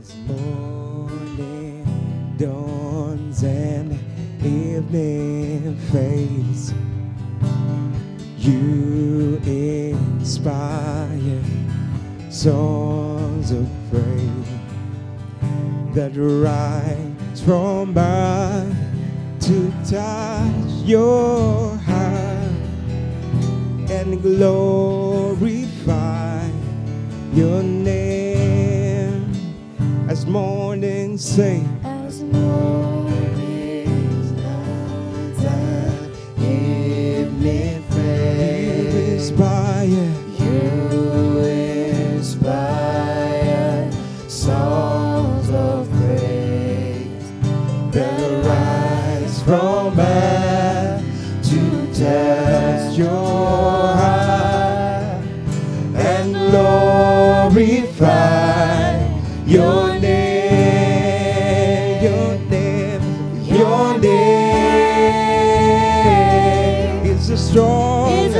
As morning dawns and evening fades, you inspire songs of praise that rise from birth to touch your heart and glorify your name. As morning sings, As morning dawns and evening fades, you inspire songs of praise that rise from earth to touch your heart and glorify your name. Your name is a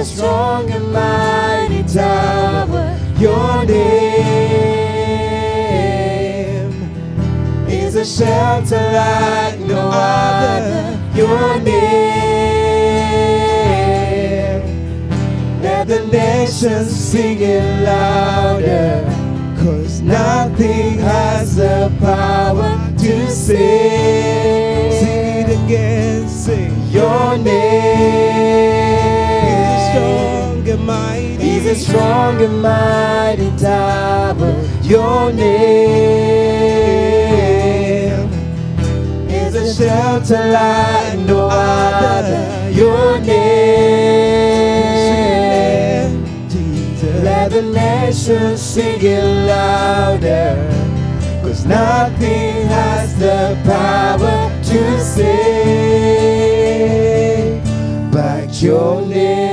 strong and mighty tower. Your name is a shelter like no other. Your name, let the nations sing it louder, 'cause nothing has the power to save. Sing it again, sing. Your name is a strong and mighty. is a strong and mighty tower. Your name is a shelter like no other. Your name, Jesus. let the nations sing it louder, 'cause nothing has the power to save but your name.